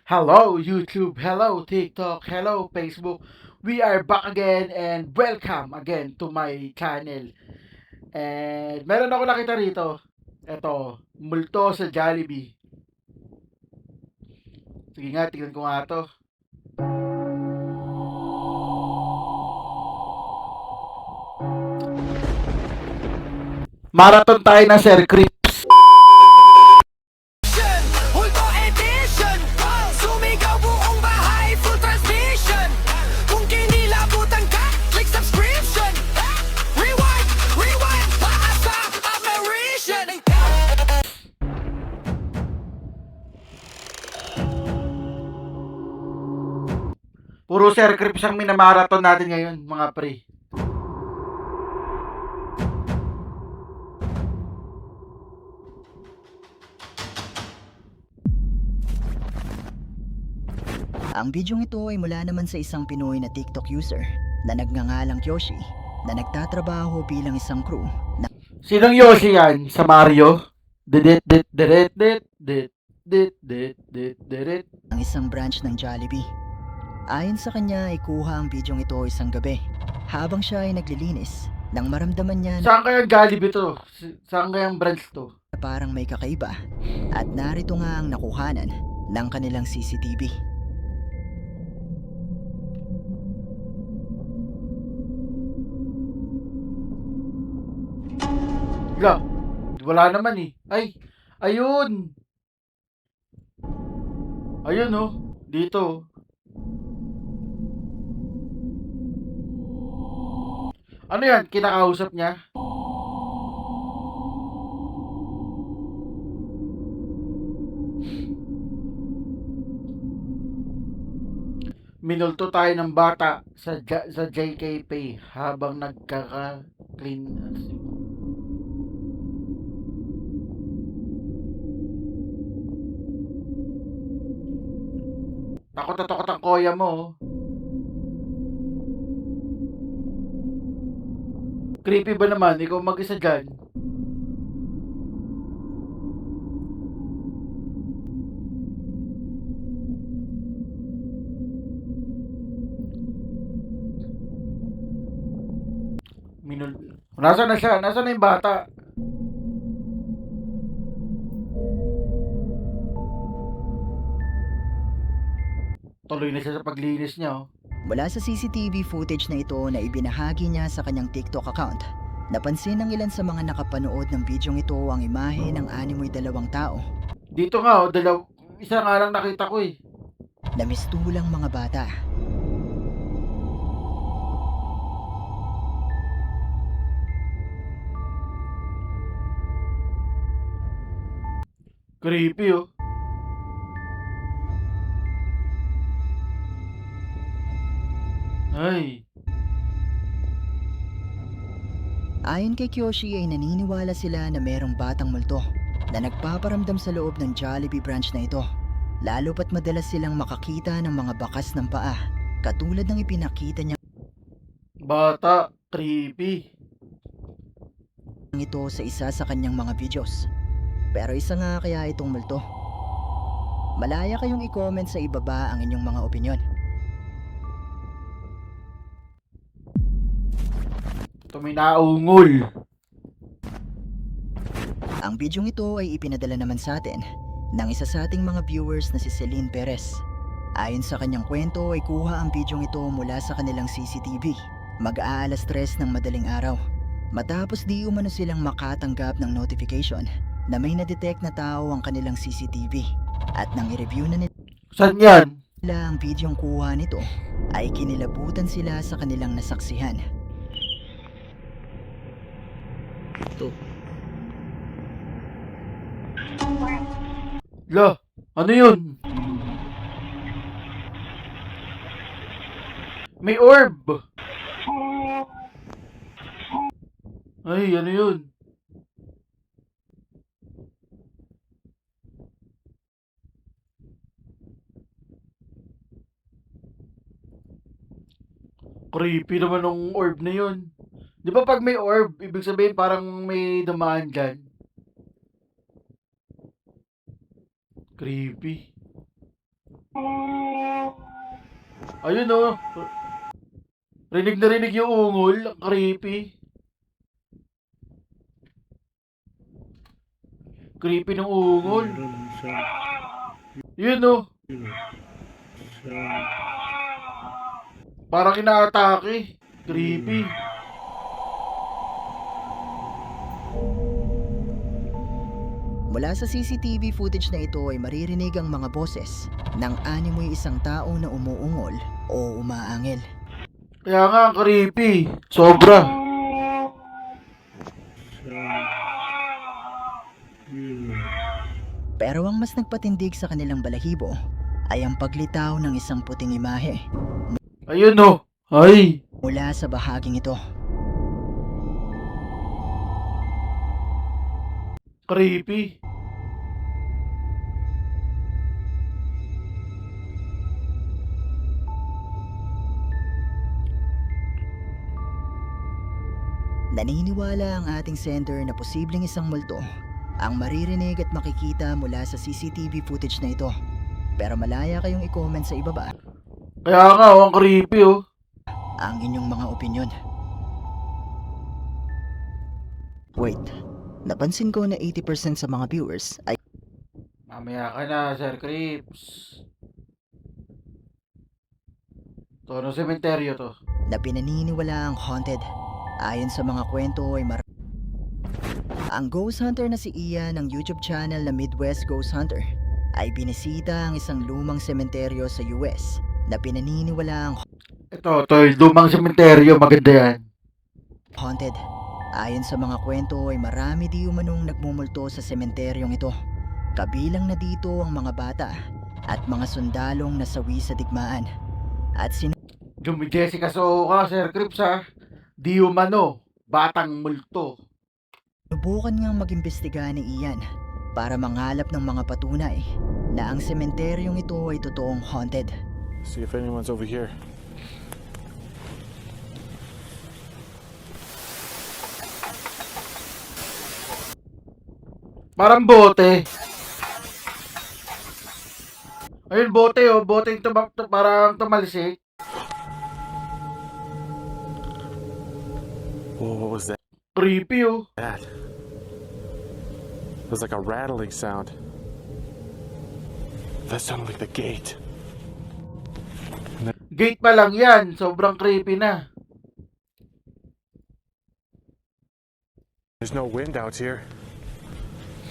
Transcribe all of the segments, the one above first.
Hello YouTube, hello TikTok, hello Facebook. We are back again and welcome again to my channel. And meron ako nakita rito. Ito, multo sa Jollibee. Sige nga, tingnan ko nga to. Marathon tayo ng Sir Crips. Hulto edition, sumigaw buong bahay, full transmission. Kung kinilabutan ka, click subscription. Rewind, rewind, paasa, apparition. Puro Sir Crips ang minamarathon natin ngayon, mga pre. Ang bidyong ito ay mula naman sa isang Pinoy na TikTok user na nagngangalang Kyoshi na nagtatrabaho bilang isang crew Sinong Yoshi yan? Sa Mario? Didit dit dit dit dit dit dit dit dit. ng isang branch ng Jollibee. Ayon sa kanya ay kuha ang bidyong ito isang gabi habang siya ay naglilinis nang maramdaman niya na Saan kaya Jollibee to? Saan kaya ang branch to? parang may kakaiba at narito nga ang nakuhanan ng kanilang CCTV. La, wala naman eh. Ay, ayun. Ayun oh, dito. Ano yan? Kinakausap niya? Minulto tayo ng bata sa JKP habang nagkaka-clean. Takot na takot ang koya mo. Oh. Creepy ba naman? Ikaw mag-isa dyan. Nasaan na siya? Nasaan na yung bata? Tuloy na siya sa paglinis niya. Oh. Mula sa CCTV footage na ito na ibinahagi niya sa kanyang TikTok account, napansin ng ilan sa mga nakapanood ng bidyong ito ang imahe ng animoy dalawang tao Dito nga, oh, isa nga lang nakita ko eh. na mistulang mga bata. Creepy oh. Ay, Ayon kay Kyoshi ay naniniwala sila na merong batang multo na nagpaparamdam sa loob ng Jollibee branch na ito, lalo pat madalas silang makakita ng mga bakas ng paa katulad ng ipinakita niya bata, creepy. ito sa isa sa kanyang mga videos. Pero isa nga kaya itong multo? Malaya kayong i-comment sa ibaba ang inyong mga opinyon. Ito may naungol. Ang bidyong ito ay ipinadala naman sa atin ng isa sa ating mga viewers na si Celine Perez. Ayon sa kanyang kwento ay kuha ang bidyong ito mula sa kanilang CCTV mag-aalas 3 ng madaling araw. Matapos di umano silang makatanggap ng notification na may na-detect na tao ang kanilang CCTV at nang i-review na Saan yan? nila ang bidyong kuha nito ay kinilabutan sila sa kanilang nasaksihan. La, ano yun? May orb. Ay, ano yun? Creepy naman ng orb na yun. Di ba pag may orb, ibig sabihin parang may dumaan dyan? Creepy. Ayun oh. Rinig na rinig yung ungol. Ang creepy. Creepy ng ungol. Yun oh. Parang inaatake. Creepy. Mula sa CCTV footage na ito ay maririnig ang mga boses ng animoy isang tao na umuungol o umaangil. Kaya nga, ang creepy. Sobra. Pero ang mas nagpatindig sa kanilang balahibo ay ang paglitaw ng isang puting imahe Ayun oh. Ay. mula sa bahaging ito. Creepy. Naniniwala ang ating sender na posibleng isang multo ang maririnig at makikita mula sa CCTV footage na ito. Pero malaya kayong i-comment sa ibaba Kaya nga, oh, ang creepy oh. ang inyong mga opinyon. Wait, napansin ko na 80% sa mga viewers ay Mamaya ka na, Sir Crips. To, ano sementeryo to? na pinaniniwala ang haunted. Ayon sa mga kwento ay ang ghost hunter na si Ian ng YouTube channel na Midwest Ghost Hunter ay binisita ang isang lumang sementeryo sa US na pinaniniwala ang Ito, yung lumang sementeryo. Maganda yan. haunted. Ayon sa mga kwento ay marami di umanong nagmumulto sa sementeryong ito. Kabilang na dito ang mga bata at mga sundalong nasawi sa digmaan. At Jumi Jessica Soka, Sir Crips ha. Di umano, batang multo. sinubukan ngang mag-imbestiga ni Ian para mangalap ng mga patunay na ang sementeryong ito ay totoong haunted. See if anyone's over here. Parang bote. Ayun, bote oh. Bote yung parang tumalsik. Whoa, what was that? Creepy oh. It was like a rattling sound. That sounded like the gate. Gate pa lang yan. Sobrang creepy na. There's no wind out here.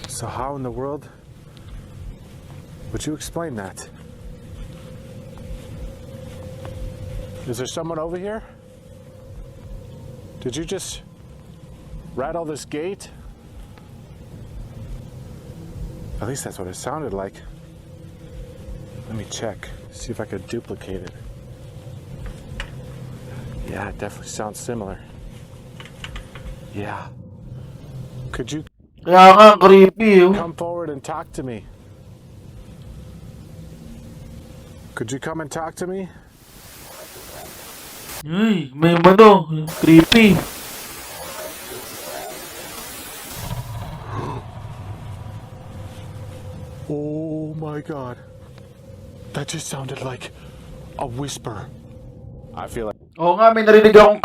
So how in the world would you explain that? Is there someone over here? Did you just rattle this gate? At least that's what it sounded like. Let me check, see if I could duplicate it. Yeah, it definitely sounds similar. Yeah. Could you Kaya nga, creepy oh. come forward and talk to me? Could you come and talk to me? Ay, may ano. Creepy. Oh my god. That just sounded like a whisper. I feel like Oo nga, may narinig akong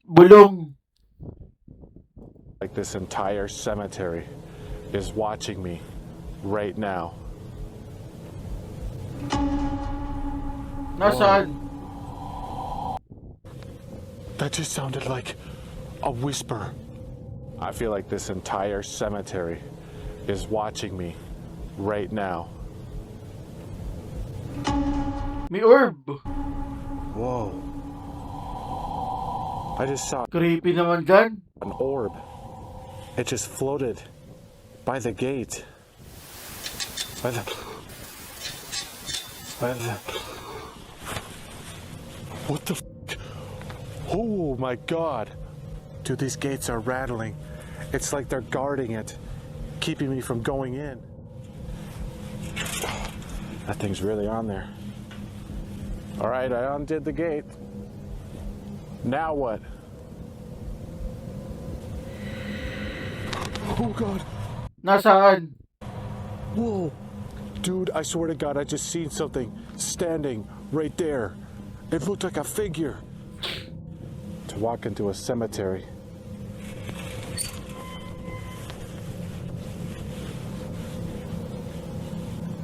bulong. this entire cemetery is watching me right now. Nasaan? That just sounded like a whisper. I feel like this entire cemetery is watching me right now. May orb. Whoa. I just saw Creepy naman dyan. an orb. It just floated by the gate. By the... What the f***? Oh my god. Dude, these gates are rattling. It's like they're guarding it, keeping me from going in. That thing's really on there. Alright, I undid the gate. Now what? Oh god. Nasaan? Whoa. Dude, I swear to God, I just seen something standing right there. It looked like a figure. To walk into a cemetery.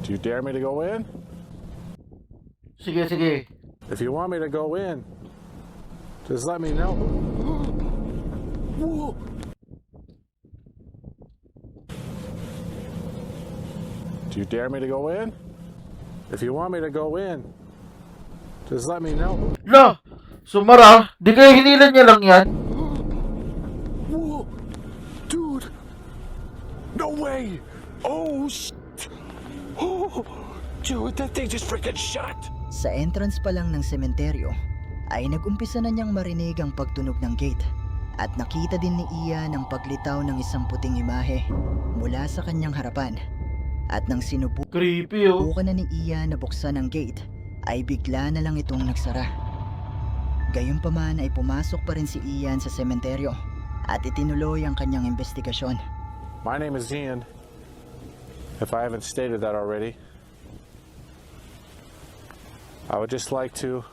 Do you dare me to go in? Sige, sige. If you want me to go in, just let me know. Whoa. Do you dare me to go in? If you want me to go in, just let me know. La! Sumara! Di kaya hinilan niya lang yan? Whoa. Dude. No way. Oh, shit. Oh, dude, that thing just freaking shot. Sa entrance pa lang ng sementeryo, ay nag-umpisa na niyang marinig ang pagtunog ng gate at nakita din ni Ian ang paglitaw ng isang puting imahe mula sa kanyang harapan. At nang sinubukan Creepy, oh. na ni Ian na buksan ang gate, ay bigla na lang itong nagsara. Gayunpaman ay pumasok pa rin si Ian sa sementeryo at itinuloy ang kanyang investigasyon. My name is Ian, if I haven't stated that already. I would just like to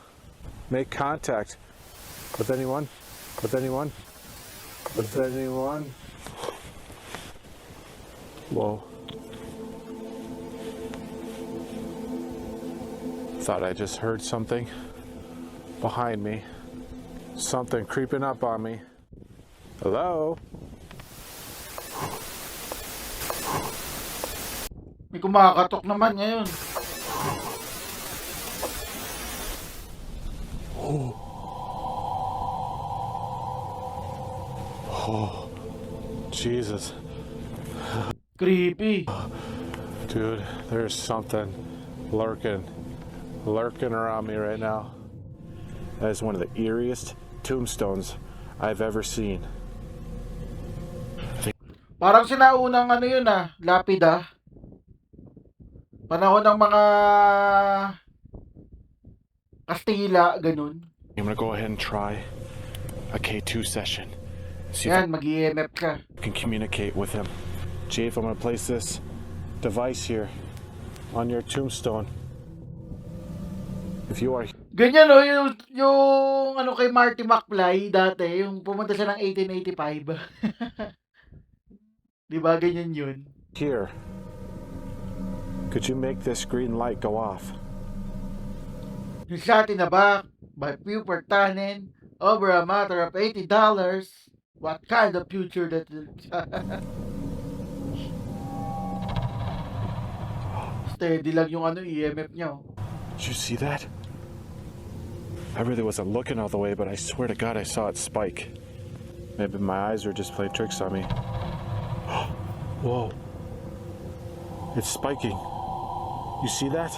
make contact with anyone. Whoa. Thought I just heard something behind me. Something creeping up on me. Hello? May kumakatok naman ngayon. Oh, Jesus. Creepy. Dude, there's something lurking around me right now. That is one of the eeriest tombstones I've ever seen. Parang sinaunang ano yun lapida. Panahon ng mga Kastila, ganun. I'm gonna go ahead and try a K2 session. See if Yan, mag-EMF ka. I can communicate with him. Chief, I'm gonna place this device here on your tombstone. If you are Ganyan yung ano kay Marty McFly dati, yung pumunta siya ng 1885. Di ba ganyan yun? here, could you make this green light go off? Yung shot in the back by Pupert Tannen over a matter of $80. What kind of future that is? Steady lang yung EMF niya. Did you see that? I really wasn't looking all the way, but I swear to God I saw it spike. Maybe my eyes were just playing tricks on me. Whoa. It's spiking. You see that?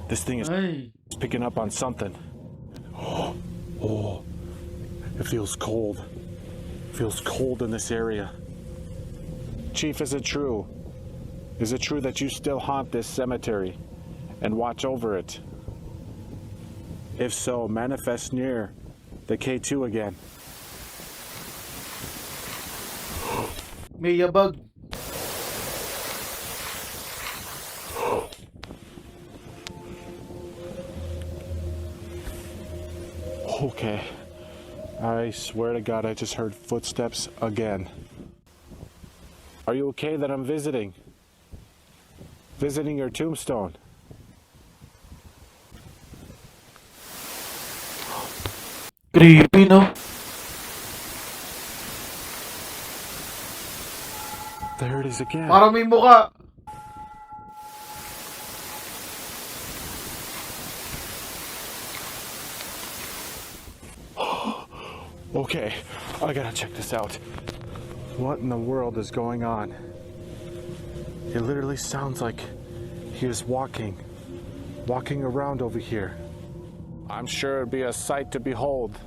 This thing is Ay, picking up on something. Oh. It feels cold. Feels cold in this area. Chief, is it true? Is it true that you still haunt this cemetery and watch over it? If so, manifest near the K2 again. may yabag. Okay. I swear to God, I just heard footsteps again. Are you okay that I'm visiting? Visiting your tombstone? Creepy, no? There it is again. Parang may mukha. Okay, I gotta check this out. What in the world is going on? It literally sounds like he is walking around over here. I'm sure it'd be a sight to behold.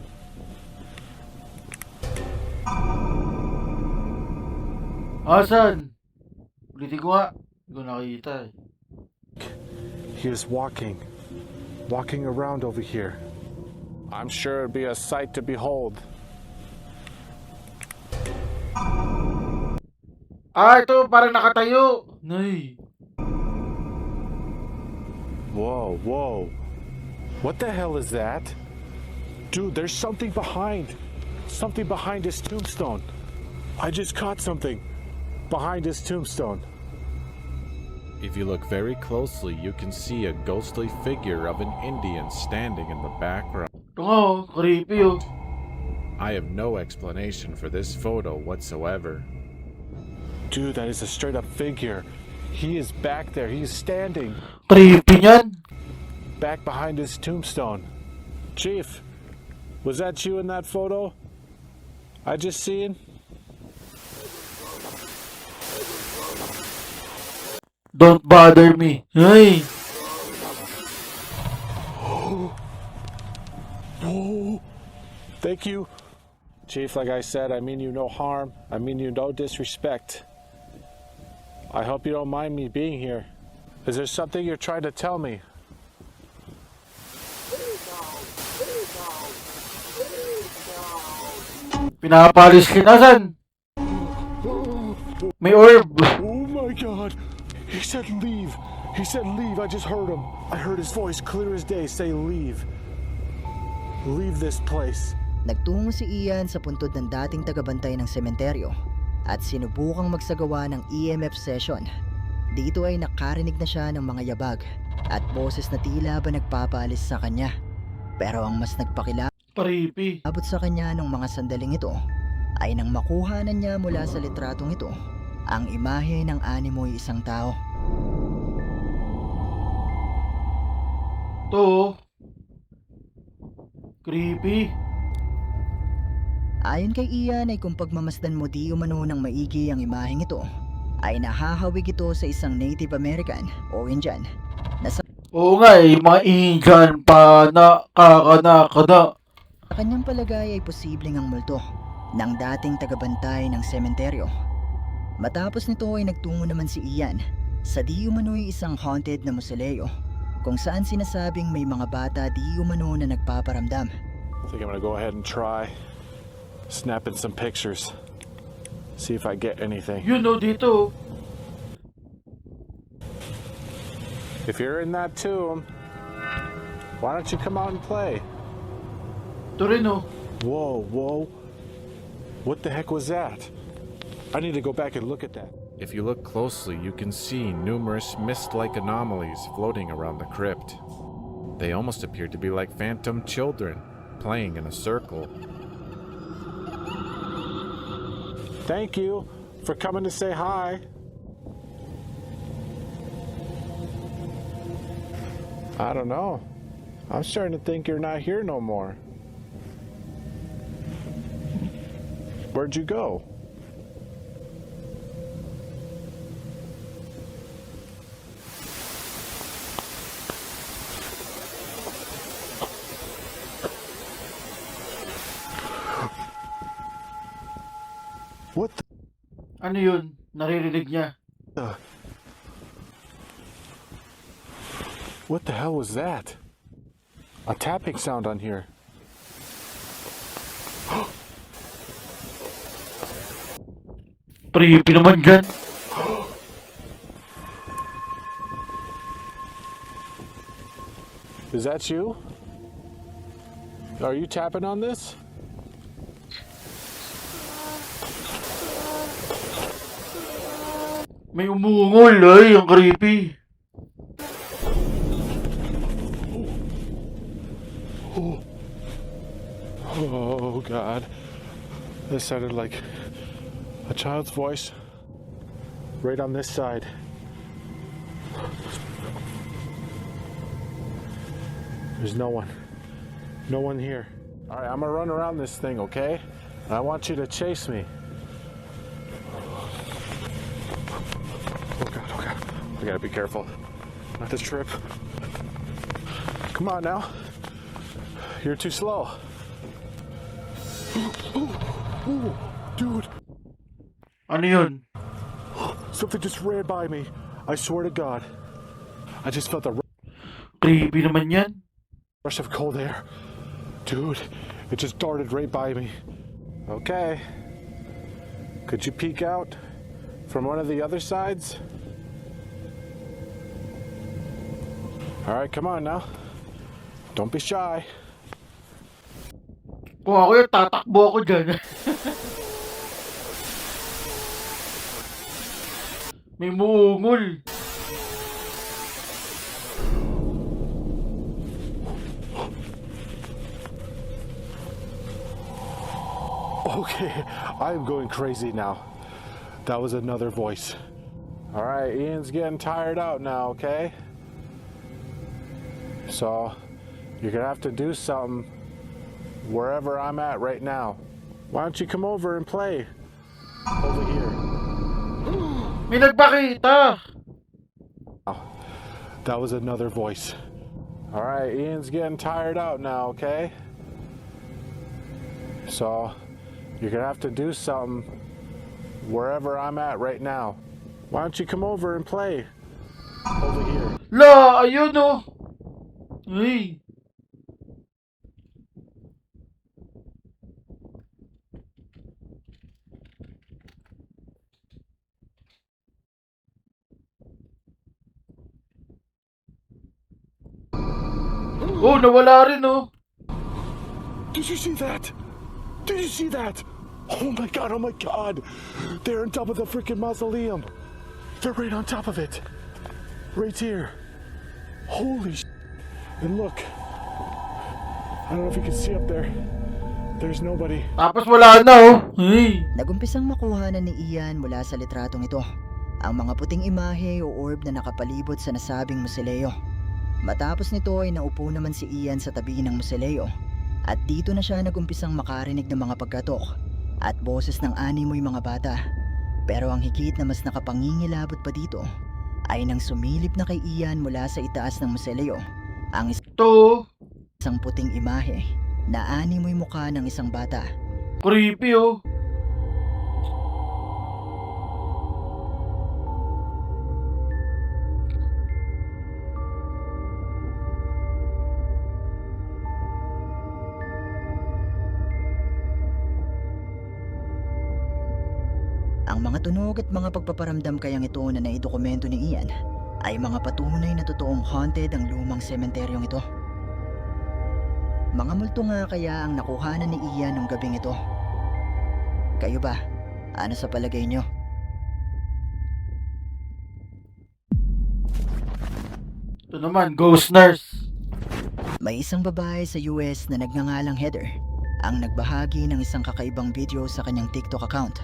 Asan? Ulitin ko nga. Hindi ko nakita eh. He is walking around over here. I'm sure it'd be a sight to behold. Ah, ito parang nakatayo. Nay. Whoa, whoa. What the hell is that? Dude, there's something behind. Something behind his tombstone. I just caught something behind his tombstone. If you look very closely, you can see a ghostly figure of an Indian standing in the background. Oh, creepy oh. I have no explanation for this photo whatsoever. Dude, that is a straight up figure. He is back there. He is standing Creepy niyan. back behind his tombstone. Chief, was that you in that photo? I just seen? Don't bother me. Ay. Oh, thank you. Chief, like I said, I mean you no harm. I mean you no disrespect. I hope you don't mind me being here. Is there something you're trying to tell me? Pinapalis kinasan. May orb. Oh my god. He said leave. He said leave. I just heard him. I heard his voice clear as day say leave. Leave this place. Nagtungo si Ian sa puntod ng dating tagabantay ng sementeryo at sinubukang magsagawa ng EMF session. Dito ay nakarinig na siya ng mga yabag at boses na tila ba nagpapaalis sa kanya. Pero ang mas nagpakilabot Creepy. sa kanya ng mga sandaling ito ay nang makuha na niya mula sa litratong ito ang imahe ng animoy isang tao. To. Creepy. Ayon kay Ian ay kung pagmamasdan mo di umano ng maigi ang imaheng ito, ay nahahawig ito sa isang Native American o Indian na sa Oo nga eh, mga Indian pa na kakana. kanyang palagay ay posibleng ang multo ng dating tagabantay ng sementeryo. Matapos nito ay nagtungo naman si Ian sa di umano'y isang haunted na musoleo kung saan sinasabing may mga bata di umano na nagpaparamdam. I think I'm gonna go ahead and try snapping some pictures. See if I get anything. You know dito. If you're in that tomb, why don't you come out and play? Ito rin oh. Whoa, whoa. What the heck was that? I need to go back and look at that. If you look closely, you can see numerous mist-like anomalies floating around the crypt. They almost appear to be like phantom children, playing in a circle. Thank you for coming to say hi. I don't know. I'm starting to think you're not here no more. Where'd you go? What the? Ano yun? Naririnig niya. What the hell was that? A tapping sound on here. Creepy naman dyan. Is that you? Are you tapping on this? May umungol ay, ang creepy. Oh God. That sounded like a child's voice right on this side. There's no one. No one here. All right, I'm gonna run around this thing, okay? And I want you to chase me. Oh God, oh God. I gotta be careful. Not to trip. Come on now. You're too slow. Ooh, dude. Ano yun? Something just ran by me. I swear to God. I just felt a Creepy naman yan. rush of cold air. Dude, it just darted right by me. Okay. Could you peek out from one of the other sides? All right, come on now. Don't be shy. Kung ako yun, tatakbo ako dyan. May muungol. Okay, I'm going crazy now. That was another voice. All right, Ian's getting tired out now, okay? So, you're gonna have to do something wherever I'm at right now. Why don't you come over and play over here? May nagpakita. That was another voice. All right, Ian's getting tired out now, okay? So, you're gonna have to do something wherever I'm at right now. Why don't you come over and play over here? La, ayun oh. Ay. Oh, nawala rin oh. Did you see that? Did you see that? Oh my god, oh my god. They're on top of the freaking mausoleum. They're right on top of it. Right here. Holy sh**. And look. I don't know if you can see up there. There's nobody. Tapos wala na oh. Ay. Nagumpisang makuhanan ni Ian mula sa litratong ito ang mga puting imahe o orb na nakapalibot sa nasabing musileo. Matapos nito ay naupo naman si Ian sa tabi ng musileo at dito na siya nagumpisang makarinig ng mga pagkatok at boses ng animoy mga bata. Pero ang higit na mas nakapangingilabot pa dito ay nang sumilip na kay Ian mula sa itaas ng musileo ang To. isang puting imahe na animoy mukha ng isang bata. Creepy oh. Ang mga tunog at mga pagpaparamdam kayang ito na naidokumento ni Ian ay mga patunay na totoong haunted ang lumang sementeryong ito. Mga multo nga kaya ang nakuhanan ni Ian nung gabing ito. Kayo ba? Ano sa palagay nyo? Ito naman, ghost nurse. May isang babae sa US na nagngangalang Heather ang nagbahagi ng isang kakaibang video sa kanyang TikTok account.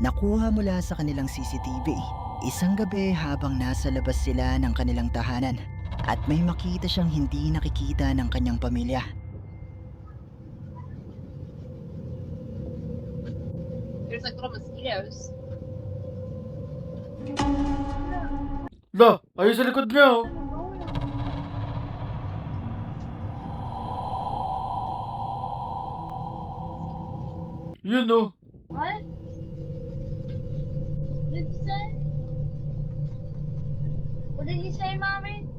Nakuha mula sa kanilang CCTV isang gabi habang nasa labas sila ng kanilang tahanan at may makita siyang hindi nakikita ng kanyang pamilya. There's like little mosquitoes. La, ayun sa likod niya oh. Yun oh. What? What did you say? What did you say, Mommy?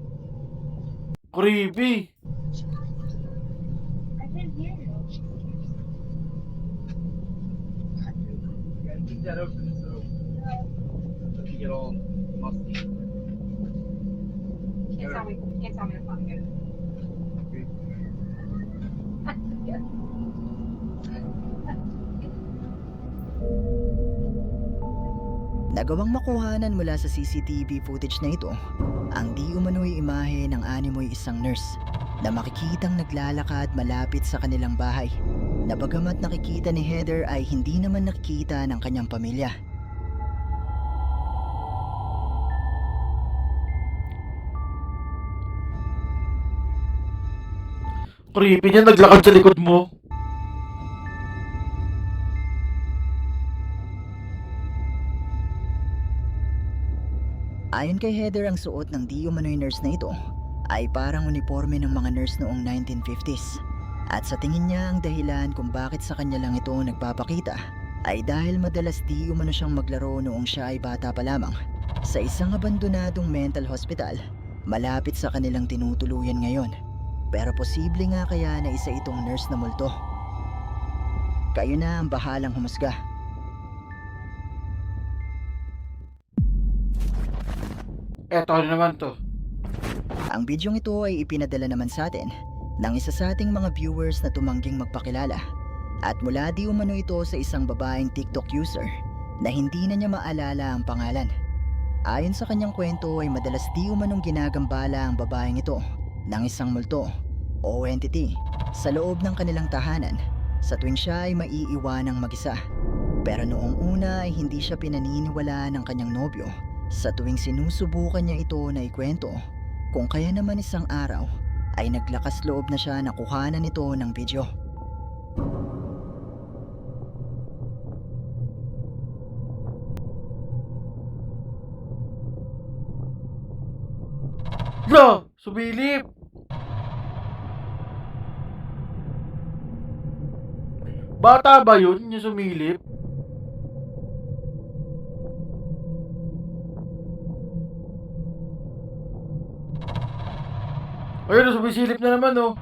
Creepy. I can't hear you. Keep that open so it doesn't get all musty. Can't tell me to fucking get it. Nagawang makuhanan mula sa CCTV footage na ito ang di umano'y imahe ng animoy isang nurse na makikitang naglalakad malapit sa kanilang bahay na bagamat nakikita ni Heather ay hindi naman nakikita ng kanyang pamilya. Creepy niya naglakad sa likod mo. Ayon kay Heather, ang suot ng di umano'y nurse na ito ay parang uniforme ng mga nurse noong 1950s. At sa tingin niya ang dahilan kung bakit sa kanya lang ito nagpapakita ay dahil madalas di umano siyang maglaro noong siya ay bata pa lamang sa isang abandonadong mental hospital malapit sa kanilang tinutuluyan ngayon. Pero posible nga kaya na isa itong nurse na multo. Kayo na ang bahalang humusga. Eto ano naman to. Ang bidyong ito ay ipinadala naman sa atin ng isa sa ating mga viewers na tumangging magpakilala. At mula di umano ito sa isang babaeng TikTok user na hindi na niya maalala ang pangalan. Ayon sa kanyang kwento ay madalas di umanong ginagambala ang babaeng ito ng isang multo o entity sa loob ng kanilang tahanan sa tuwing siya ay maiiwanang mag-isa. Pero noong una ay hindi siya pinaniniwala ng kanyang nobyo sa tuwing sinusubukan niya ito na ikwento, kung kaya naman isang araw ay naglakas loob na siya na kuhanan ito ng video. Lo! Sumilip! Bata ba yun yung sumilip? Ayun, sumisilip na naman, oh.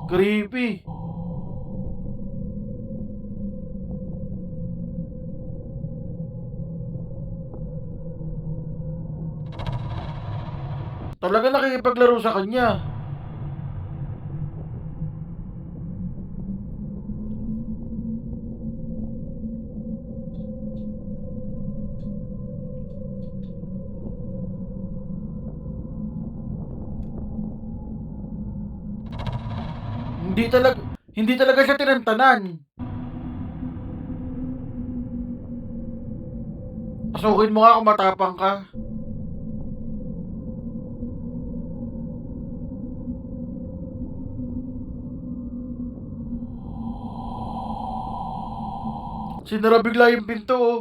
Creepy. Talaga nakikipaglaro sa kanya. Hindi talaga siya tinantanan. Pasukin mo nga kung matapang ka. Sinara bigla yung pinto, oh.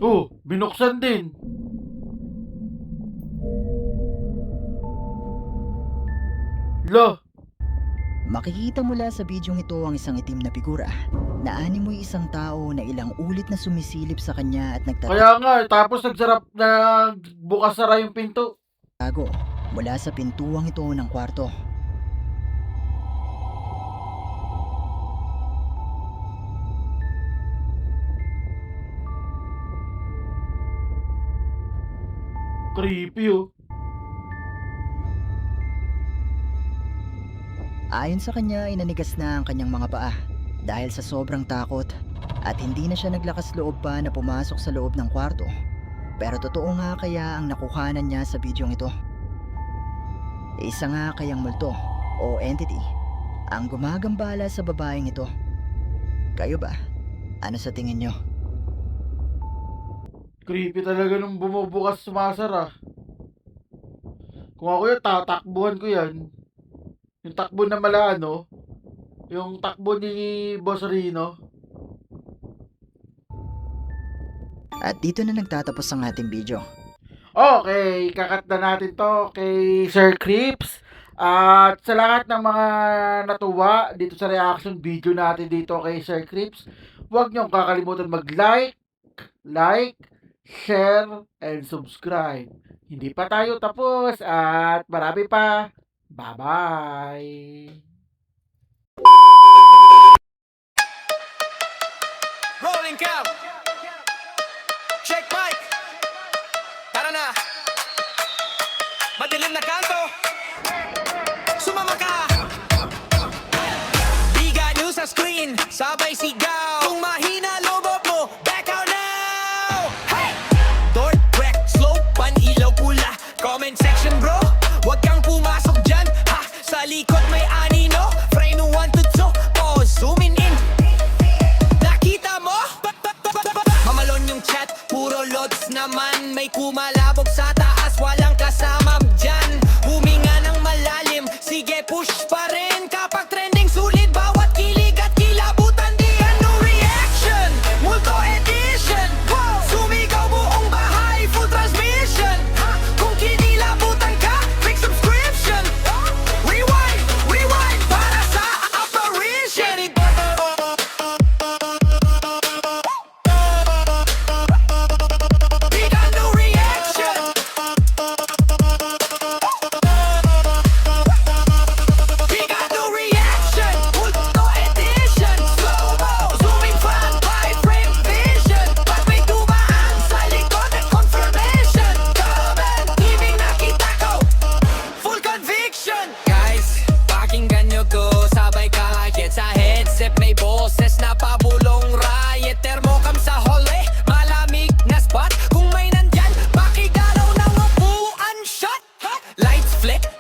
Oh, binuksan din. Lo, Makikita mula sa bidyong ito ang isang itim na figura na animoy isang tao na ilang ulit na sumisilip sa kanya at kaya nga, tapos nagsarap na bukas sara yung pinto. nagtatago mula sa pintuang ito ng kwarto. Creepy, oh. Ayon sa kanya ay nanigas na ang kanyang mga paa dahil sa sobrang takot at hindi na siya naglakas loob pa na pumasok sa loob ng kwarto. Pero totoo nga kaya ang nakuhanan niya sa bidyong ito? Isa nga kayang multo o entity ang gumagambala sa babaeng ito. Kayo ba? Ano sa tingin nyo? Creepy talaga nung bumubukas sumasara. Kung ako yun, tatakbuhan ko yan. Yung takbo na mala, ano? Yung takbo ni Boss Rino. At dito na nagtatapos ang ating video. Okay, kakat na natin to kay Sir Creeps. At sa lahat ng mga natuwa dito sa reaction video natin dito kay Sir Creeps, huwag niyong kakalimutan mag-like, share, and subscribe. Hindi pa tayo tapos at marami pa. Bye-bye! Rolling cam. Check mic. Tara na. Madilim na kanto. Sumama ka. Biga news sa screen. Sabay sigaw. Kung mahina lobot mo, back out now. Hey! Dork, wreck, slow, pan-ilaw pula. Comment section bro. Huwag kang pumasok dyan. Ha! Sa likod may anino. Frame 1 to 2. Pause. Zooming in. Nakita mo? Mamalon yung chat, puro lods naman. May kumalabog sa taas, walang kasama dyan. Huminga ng malalim, sige push pa rin. Kapag trending sulit, bawat kilig at kilabutan di anuhin.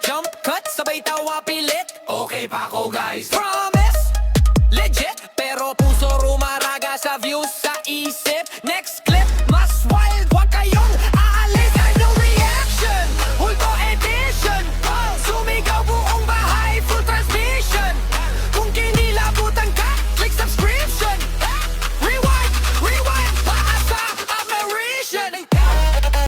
Jump cut, sabay tawa pilit. Okay pa ako guys.